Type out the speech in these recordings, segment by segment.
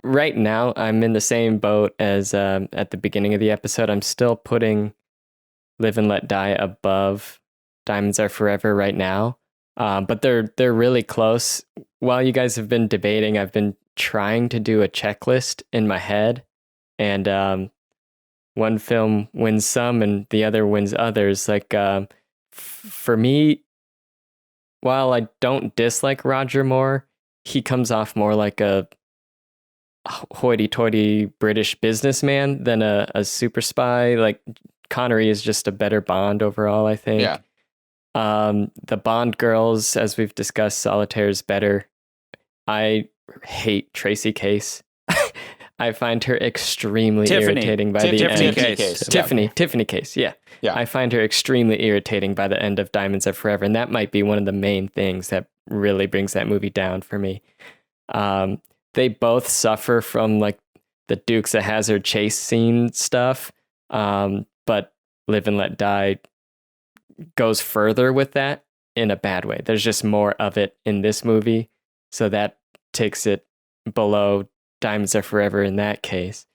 right now I'm in the same boat as at the beginning of the episode. I'm still putting Live and Let Die above Diamonds Are Forever right now. But they're really close. While you guys have been debating, I've been trying to do a checklist in my head, and one film wins some and the other wins others. Like for me, while I don't dislike Roger Moore, he comes off more like a hoity-toity British businessman than a super spy. Like Connery is just a better Bond overall, I think. Yeah. The Bond girls, as we've discussed, Solitaire is better. I hate Tracy Case. I find her extremely irritating by the end. Tiffany Case, yeah. I find her extremely irritating by the end of Diamonds Are Forever, and that might be one of the main things that really brings that movie down for me. They both suffer from like the Dukes of Hazzard chase scene stuff, but Live and Let Die goes further with that in a bad way. There's just more of it in this movie, so that takes it below Diamonds Are Forever in that case.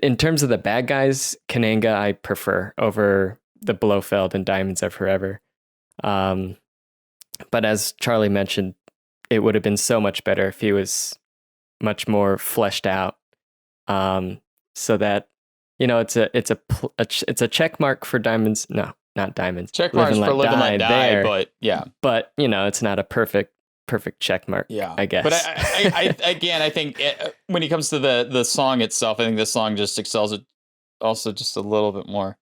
In terms of the bad guys, Kananga I prefer over the Blofeld and Diamonds Are Forever. But as Charlie mentioned, it would have been so much better if he was much more fleshed out. So that, you know, it's a check mark for Diamonds. No, not Diamonds. Check marks for Live and Let Die, there, but yeah. But, you know, it's not a perfect check mark, I guess. But I think when it comes to the song itself, I think the song just excels it also just a little bit more.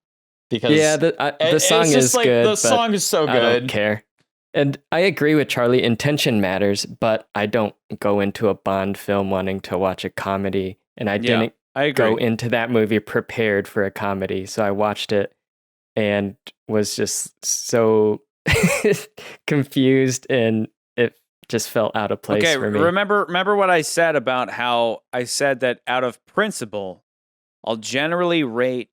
Because the song is like, good. The song is so good. I don't care. And I agree with Charlie, intention matters, but I don't go into a Bond film wanting to watch a comedy. And I didn't go into that movie prepared for a comedy. So I watched it and was just so confused, and it just felt out of place for me. Remember what I said about how I said that out of principle, I'll generally rate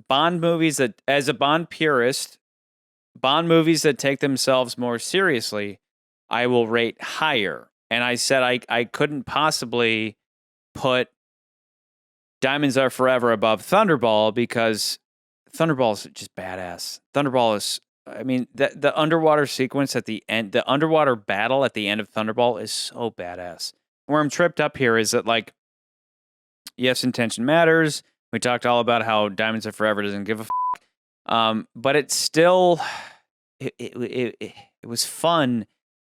Bond movies that, as a Bond purist, Bond movies that take themselves more seriously, I will rate higher. And I said I couldn't possibly put Diamonds Are Forever above Thunderball because Thunderball is just badass. Thunderball is, I mean, the underwater sequence at the end, the underwater battle at the end of Thunderball is so badass. Where I'm tripped up here is that, like, yes, intention matters. We talked all about how Diamonds Are Forever doesn't give a but it's still, it was fun.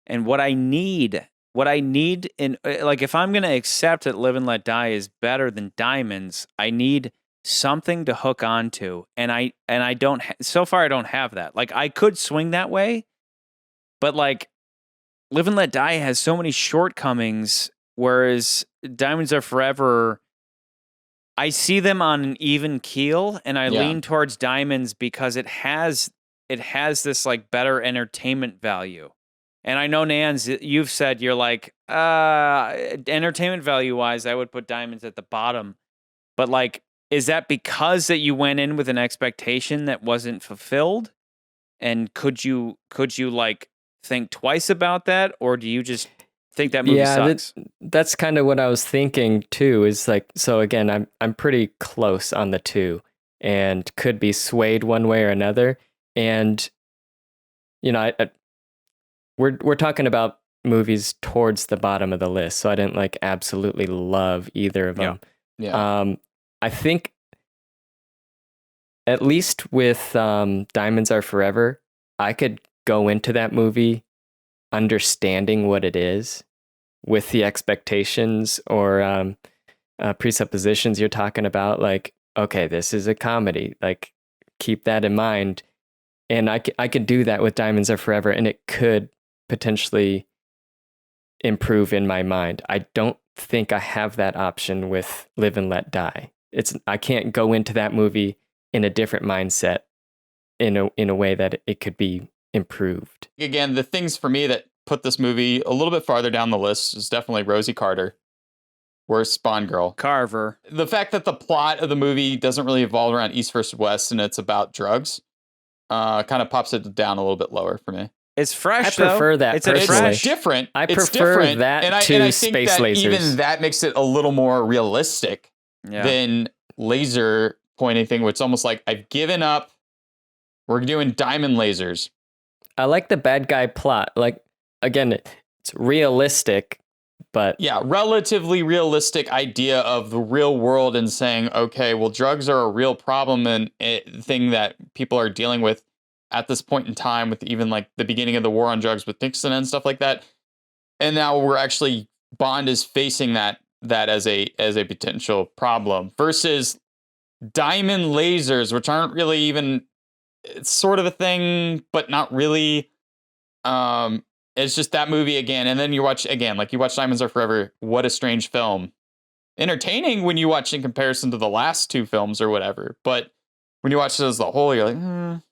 And what I need in, like, if I'm going to accept that Live and Let Die is better than Diamonds, I need something to hook onto. And I don't, so far I don't have that. Like, I could swing that way, but like Live and Let Die has so many shortcomings, whereas Diamonds Are Forever, I see them on an even keel, and I lean towards Diamonds because it has this like better entertainment value. And I know, Nans, you've said you're like, entertainment value wise, I would put Diamonds at the bottom. But like, is that because that you went in with an expectation that wasn't fulfilled? And could you like think twice about that, or do you just think that movie sucks? That's kind of what I was thinking too. Is like, so again, I'm pretty close on the two, and could be swayed one way or another. And you know, we're talking about movies towards the bottom of the list, so I didn't like absolutely love either of them. I think at least with Diamonds Are Forever, I could go into that movie understanding what it is with the expectations or presuppositions you're talking about. Like, okay, this is a comedy. Like, keep that in mind. And I could do that with Diamonds Are Forever, and it could potentially improve in my mind. I don't think I have that option with Live and Let Die. I can't go into that movie in a different mindset in a way that it could be improved. Again, the things for me that put this movie a little bit farther down the list is definitely Rosie Carter, worst Bond girl. Carver. The fact that the plot of the movie doesn't really evolve around East versus West and it's about drugs kind of pops it down a little bit lower for me. It's fresh. I prefer that It's personally. It's different. I It's prefer different. that and I to think space that lasers. even that makes it a little more realistic than laser pointing thing, where it's almost like I've given up. We're doing diamond lasers. I like the bad guy plot. Like, again, it's realistic, but yeah, relatively realistic idea of the real world and saying, okay, well, drugs are a real problem and thing that people are dealing with at this point in time, with even like the beginning of the war on drugs with Nixon and stuff like that. And now we're actually, Bond is facing that as a potential problem versus diamond lasers, which aren't really even, it's sort of a thing, but not really. It's just that movie again. And then you watch Diamonds Are Forever. What a strange film. Entertaining when you watch in comparison to the last two films or whatever. But when you watch it as a whole, you're like,